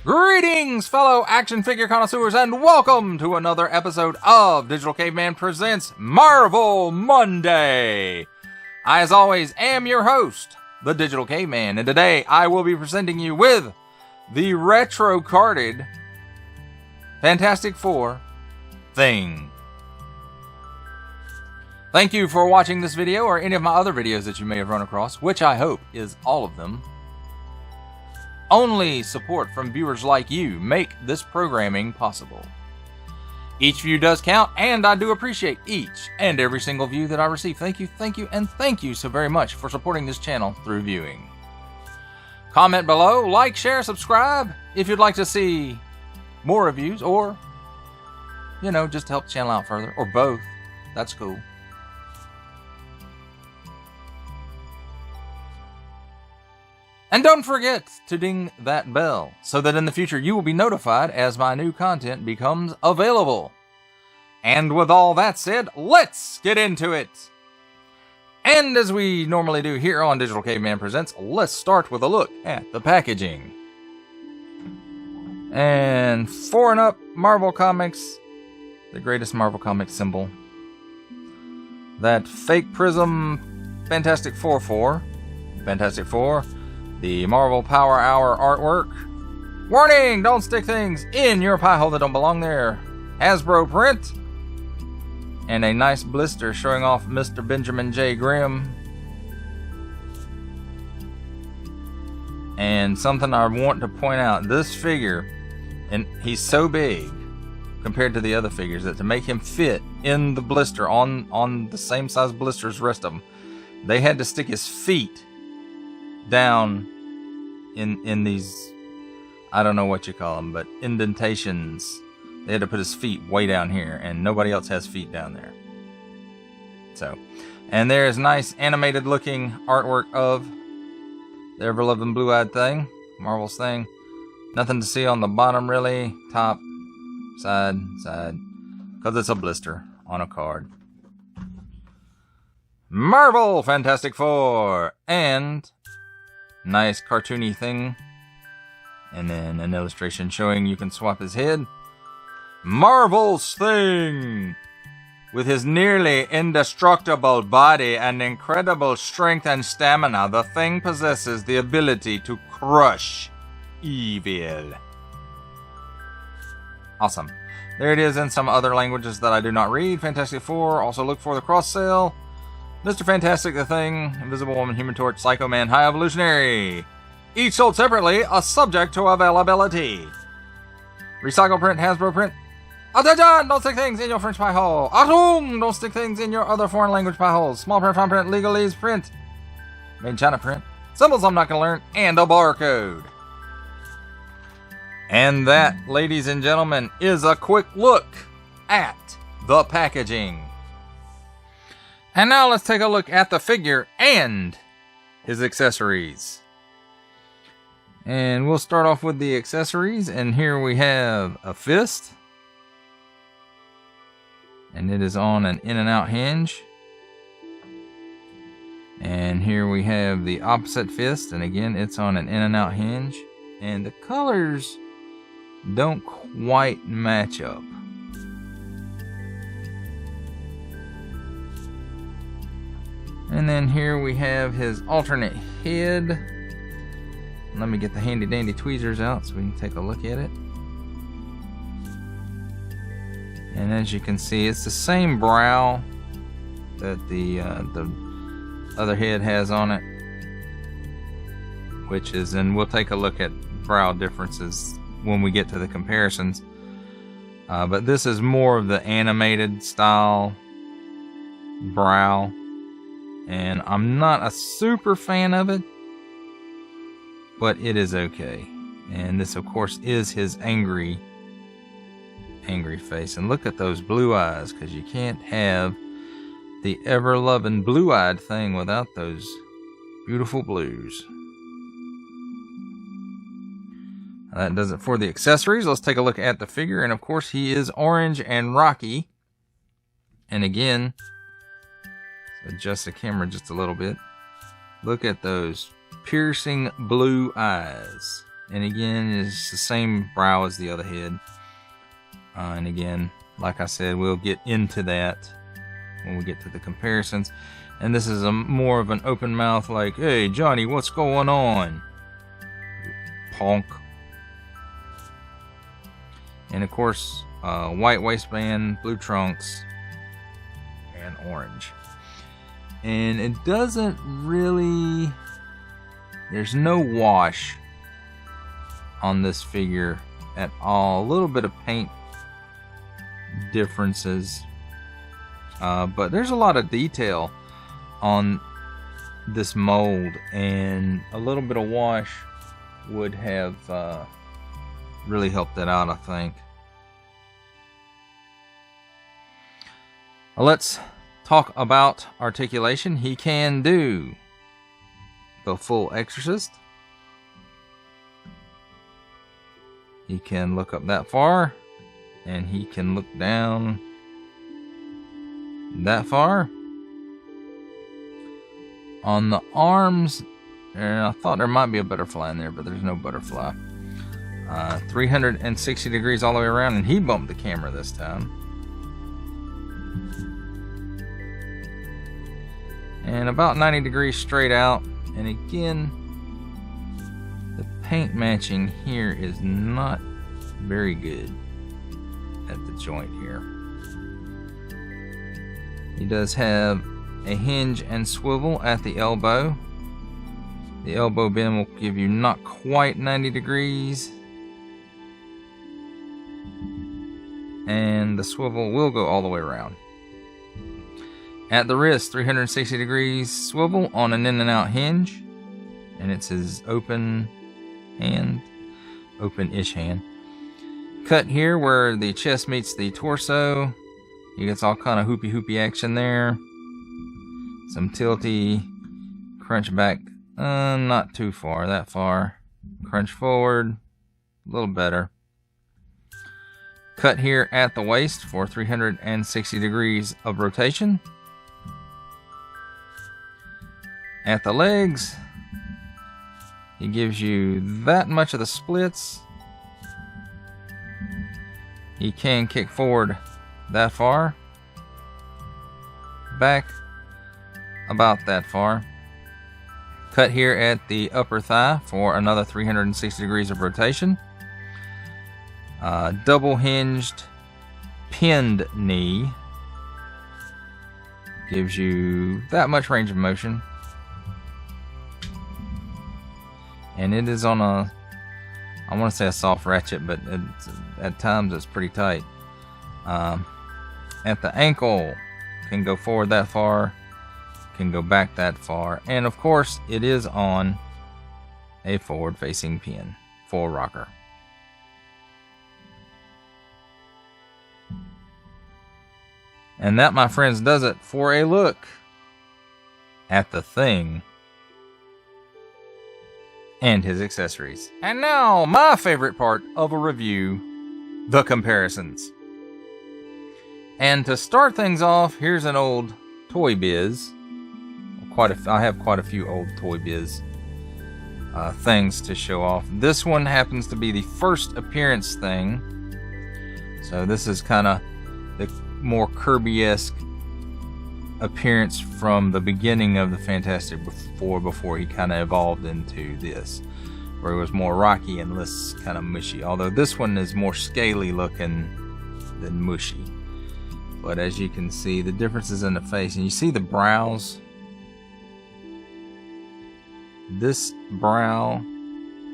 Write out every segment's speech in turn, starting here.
Greetings, fellow action figure connoisseurs, and welcome to another episode of Digital Caveman Presents Marvel Monday. I, as always, am your host, the Digital Caveman, and today I will be presenting you with the retro-carded Fantastic Four Thing. Thank you for watching this video or any of my other videos that you may have run across, which I hope is all of them. Only support from viewers like you make this programming possible. Each view does count, and I do appreciate each and every single view that I receive. Thank you, and thank you so very much for supporting this channel through viewing. Comment below, like, share, subscribe if you'd like to see more reviews, or, just to help the channel out further, or both. That's cool. And don't forget to ding that bell so that in the future you will be notified as my new content becomes available. And with all that said, let's get into it. And as we normally do here on Digital Caveman Presents, let's start with a look at the packaging. And 4 and Up Marvel Comics, the greatest Marvel Comics symbol. That fake Prism Fantastic Four, Fantastic Four. The Marvel Power Hour artwork. Warning! Don't stick things in your pie hole that don't belong there. Hasbro print. And a nice blister showing off Mr. Benjamin J. Grimm. And something I want to point out. This figure, and he's so big compared to the other figures, that to make him fit in the blister on the same size blister as the rest of them, they had to stick his feet down in these, I don't know what you call them, but indentations. They had to put his feet way down here, and nobody else has feet down there. So, and there's nice animated looking artwork of the ever-loved and blue-eyed Thing, Marvel's Thing. Nothing to see on the bottom really, top, side, because it's a blister on a card. Marvel Fantastic Four, and nice cartoony Thing, and then an illustration showing you can swap his head. Marvel's Thing, with his nearly indestructible body and incredible strength and stamina, the Thing possesses the ability to crush evil. Awesome. There it is in some other languages that I do not read. Fantastic Four. Also look for the cross sale. Mr. Fantastic, the Thing, Invisible Woman, Human Torch, Psycho Man, High Evolutionary. Each sold separately, a subject to availability. Recycle print, Hasbro print. Attention! Don't stick things in your French pie hole. Atum! Don't stick things in your other foreign language pie holes. Small print, fine print, legalese print. Made in China print. Symbols I'm not going to learn. And a barcode. And that, ladies and gentlemen, is a quick look at the packaging. And now let's take a look at the figure and his accessories. And we'll start off with the accessories. And here we have a fist. And it is on an in and out hinge. And here we have the opposite fist. And again, it's on an in and out hinge. And the colors don't quite match up. And then here we have his alternate head. Let me get the handy dandy tweezers out so we can take a look at it. And as you can see, it's the same brow that the other head has on it. Which is, and we'll take a look at brow differences when we get to the comparisons. But this is more of the animated style brow. And I'm not a super fan of it, but it is okay. And this, of course, is his angry face. And look at those blue eyes, because you can't have the ever-loving blue-eyed Thing without those beautiful blues. That does it for the accessories. Let's take a look at the figure. And, of course, he is orange and rocky. And again, adjust the camera just a little bit. Look at those piercing blue eyes. And again, it's the same brow as the other head. And again, like I said, we'll get into that when we get to the comparisons. And this is a more of an open mouth, like, hey, Johnny, what's going on? Punk. And of course, white waistband, blue trunks, and orange. And it doesn't really, there's no wash on this figure at all. A little bit of paint differences, but there's a lot of detail on this mold, and a little bit of wash would have really helped it out, I think. Let's talk about articulation. He can do the full Exorcist. He can look up that far, and he can look down that far. On the arms, I thought there might be a butterfly in there, but there's no butterfly. 360 degrees all the way around, and he bumped the camera this time. And about 90 degrees straight out. And again, the paint matching here is not very good at the joint here. He does have a hinge and swivel at the elbow. The elbow bend will give you not quite 90 degrees. And the swivel will go all the way around. At the wrist, 360 degrees swivel on an in and out hinge. And it's his open hand, open-ish hand. Cut here where the chest meets the torso. He gets all kind of hoopy action there. Some tilty, crunch back, not too far, that far. Crunch forward, a little better. Cut here at the waist for 360 degrees of rotation. At the legs, he gives you that much of the splits. He can kick forward that far. Back about that far. Cut here at the upper thigh for another 360 degrees of rotation. Double hinged pinned knee. Gives you that much range of motion. And it is on a, I want to say a soft ratchet, but at times it's pretty tight. At the ankle, can go forward that far, can go back that far. And of course, it is on a forward facing pin, full rocker. And that, my friends, does it for a look at the Thing and his accessories. And now, my favorite part of a review, the comparisons. And to start things off, here's an old Toy Biz. I have quite a few old Toy Biz things to show off. This one happens to be the first appearance thing. So this is kind of the more Kirby-esque appearance from the beginning of the Fantastic Four before he kind of evolved into this, where it was more rocky and less kind of mushy. Although this one is more scaly looking than mushy. But as you can see, the differences in the face, and you see the brows. This brow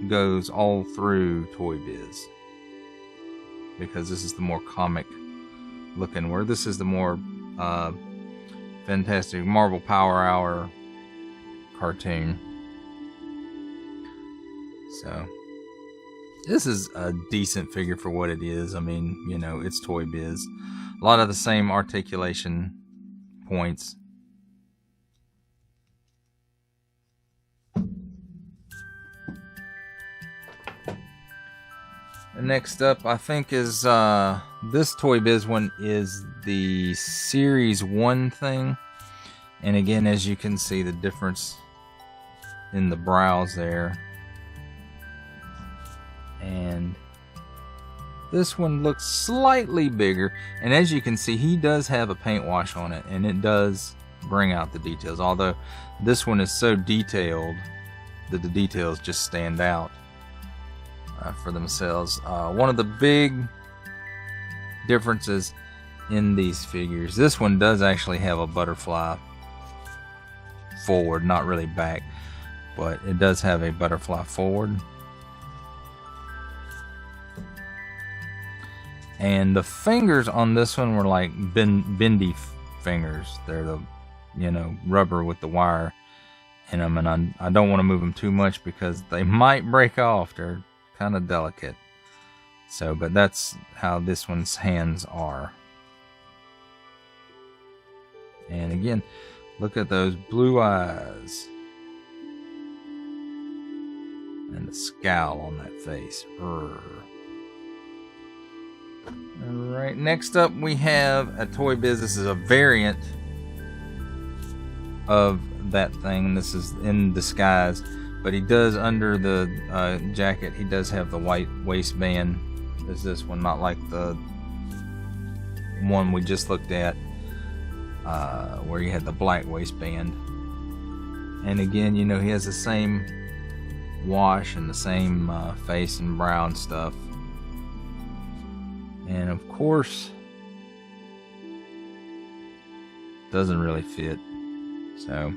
goes all through Toy Biz, because this is the more comic looking, where this is the more Fantastic Marvel Power Hour cartoon. So this is a decent figure for what it is. I mean, you know, it's Toy Biz. A lot of the same articulation points. And next up, I think, is this Toy Biz one is the Series 1 thing. And again, as you can see, the difference in the brows there. And this one looks slightly bigger, and as you can see, he does have a paint wash on it, and it does bring out the details, although this one is so detailed that the details just stand out for themselves. One of the big differences in these figures, this one does actually have a butterfly forward, not really back, but it does have a butterfly forward. And the fingers on this one were like bendy fingers. They're the, you know, rubber with the wire in them, and I don't want to move them too much because they might break off. They're kind of delicate. So, but that's how this one's hands are. And again, look at those blue eyes and the scowl on that face. Alright, next up we have a Toy Biz. This is a variant of that thing. This is in disguise, but he does, under the jacket, he does have the white waistband. Is this one, not like the one we just looked at, where he had the black waistband. And again, you know, he has the same wash and the same face and brow and stuff. And of course, doesn't really fit. So,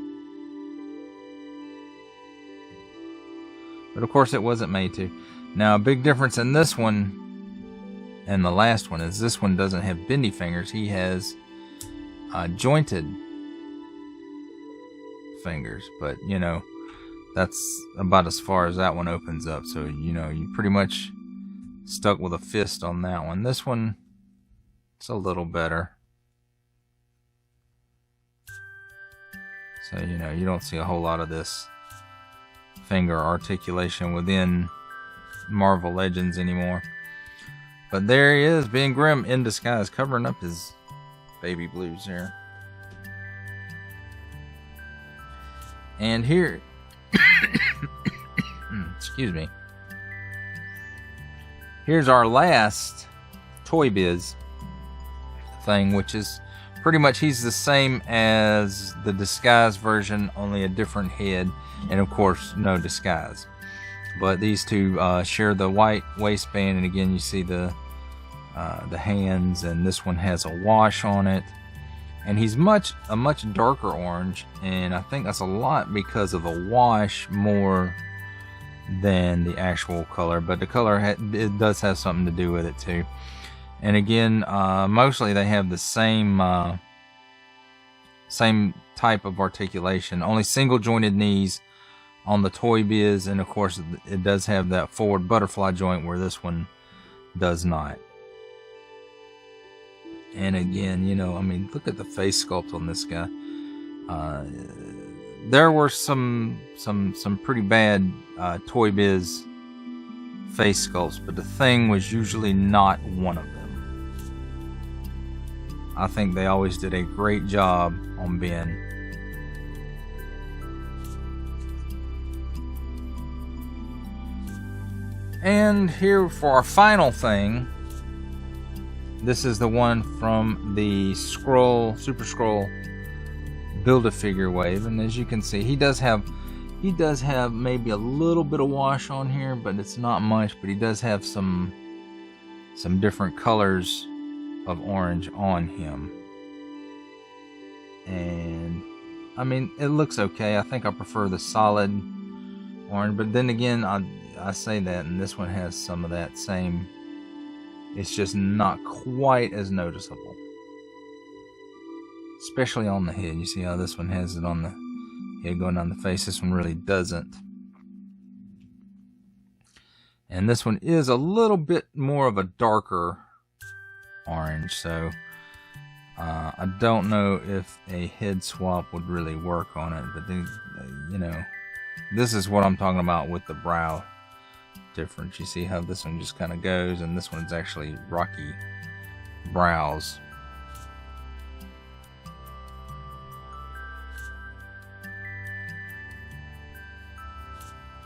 but of course it wasn't made to. Now, a big difference in this one and the last one is this one doesn't have bendy fingers. He has jointed fingers, but you know, that's about as far as that one opens up. So, you know, you pretty much stuck with a fist on that one. This one, it's a little better. So, you know, you don't see a whole lot of this finger articulation within Marvel Legends anymore. But there he is, being Grim in disguise, covering up his baby blues there. And here, excuse me. Here's our last Toy Biz thing, which is pretty much, he's the same as the disguise version, only a different head, and of course no disguise. But these two share the white waistband, and again you see the hands, and this one has a wash on it, and he's a much darker orange, and I think that's a lot because of the wash more than the actual color, but the color it does have something to do with it too. And again, mostly they have the same type of articulation, only single jointed knees on the Toy Biz, and of course it does have that forward butterfly joint where this one does not. And again, you know, I mean, look at the face sculpt on this guy. There were some pretty bad Toy Biz face sculpts, but the Thing was usually not one of them. I think they always did a great job on Ben. And here for our final thing, this is the one from the Super Skrull Build-A-Figure wave, and as you can see, he does have maybe a little bit of wash on here, but it's not much. But he does have some different colors of orange on him, and I mean, it looks okay. I think I prefer the solid orange, but then again, I say that, and this one has some of that same. It's just not quite as noticeable, especially on the head. You see how this one has it on the head going down the face. This one really doesn't. And this one is a little bit more of a darker orange, so I don't know if a head swap would really work on it, but then, you know, this is what I'm talking about with the brow difference. You see how this one just kind of goes, and this one's actually rocky brows.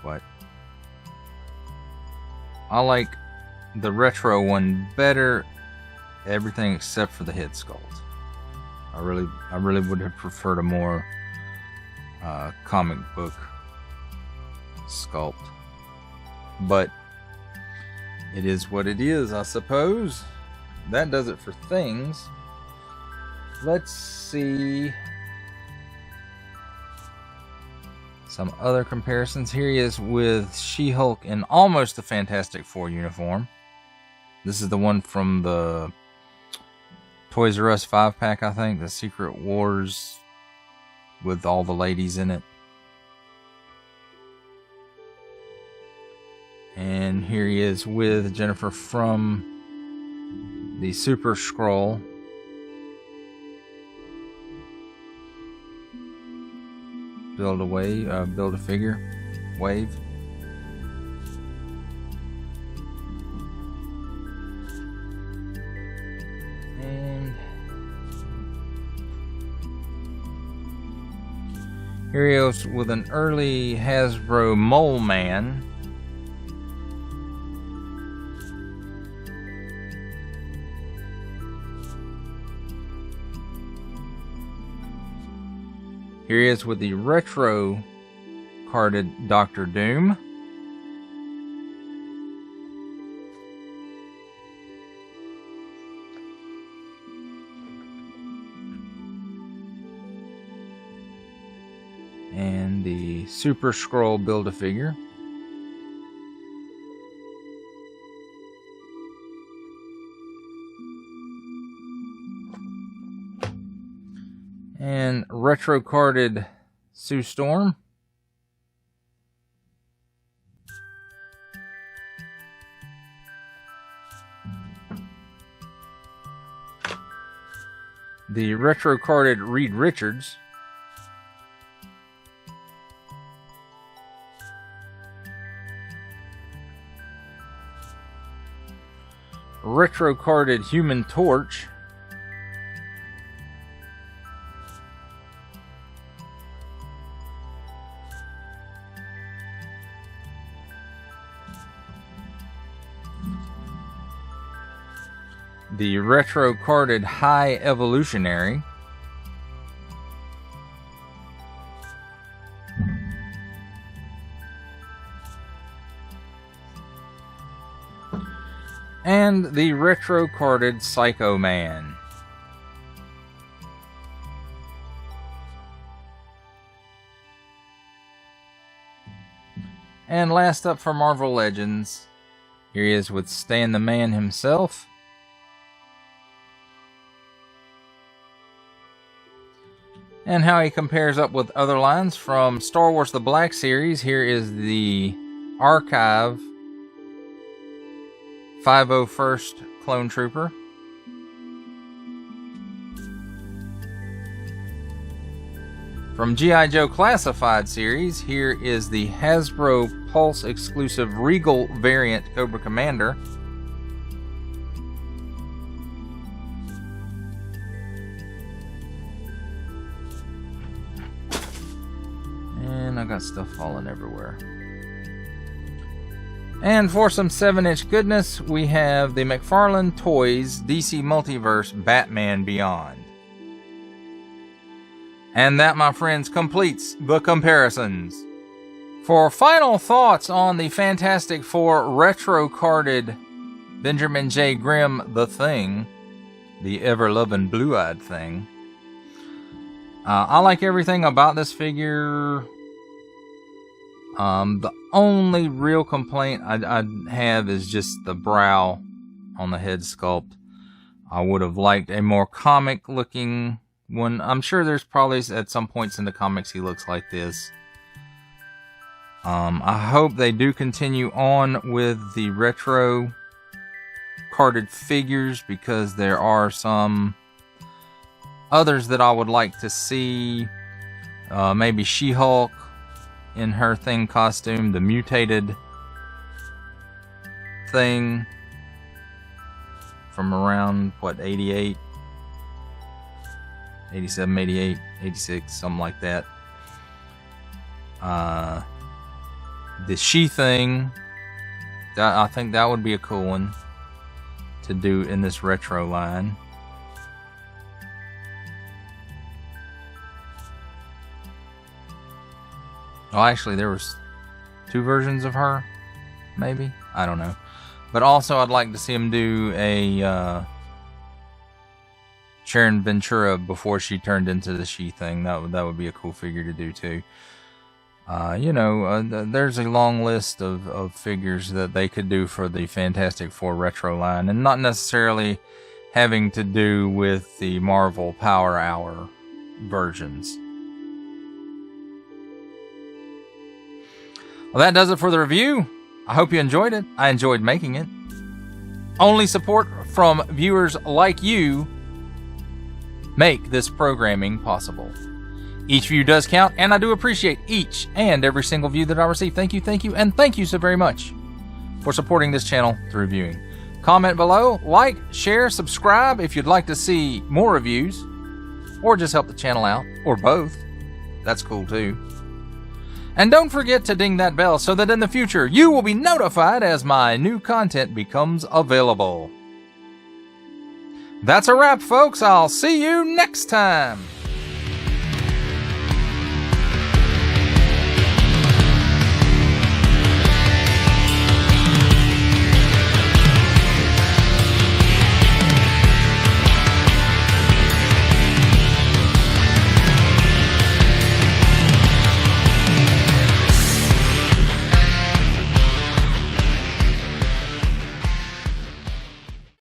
But I like the retro one better. Everything except for the head sculpt. I really would have preferred a more comic book sculpt, but it is what it is, I suppose. That does it for things. Let's see some other comparisons. Here he is with She-Hulk in almost the Fantastic Four uniform. This is the one from the Toys R Us 5-pack, I think. The Secret Wars with all the ladies in it. And here he is with Jennifer from the Super Skrull. Build a figure, wave. And here he is with an early Hasbro Mole Man. Here he is with the retro carded Doctor Doom. And the Super Skrull Build-A-Figure. And retro carded Sue Storm. The retro carded Reed Richards. Retro carded Human Torch. The retro carded High Evolutionary. And the retro carded Psycho Man. And last up for Marvel Legends, here he is with Stan the Man himself. And how he compares up with other lines from Star Wars The Black Series. Here is the Archive 501st Clone Trooper. From G.I. Joe Classified Series, here is the Hasbro Pulse exclusive Regal variant Cobra Commander. And I got stuff falling everywhere. And for some 7-inch goodness, we have the McFarlane Toys DC Multiverse Batman Beyond. And that, my friends, completes the comparisons. For final thoughts on the Fantastic Four retro-carded Benjamin J. Grimm The Thing, the ever-loving blue-eyed thing, I like everything about this figure. The only real complaint I'd have is just the brow on the head sculpt. I would have liked a more comic-looking one. I'm sure there's probably at some points in the comics he looks like this. I hope they do continue on with the retro carded figures, because there are some others that I would like to see. Maybe She-Hulk in her Thing costume, the mutated Thing from around, what, 88? 87, 88, 86, something like that. The She-Thing I think that would be a cool one to do in this retro line. Oh, actually, there was 2 versions of her, maybe? I don't know. But also, I'd like to see him do a Sharon Ventura before she turned into the She-Thing. That would be a cool figure to do, too. There's a long list of figures that they could do for the Fantastic Four retro line, and not necessarily having to do with the Marvel Power Hour versions. Well, that does it for the review. I hope you enjoyed it. I enjoyed making it. Only support from viewers like you make this programming possible. Each view does count, and I do appreciate each and every single view that I receive. Thank you, and thank you so very much for supporting this channel through viewing. Comment below, like, share, subscribe if you'd like to see more reviews, or just help the channel out, or both. That's cool too. And don't forget to ding that bell so that in the future you will be notified as my new content becomes available. That's a wrap, folks. I'll see you next time.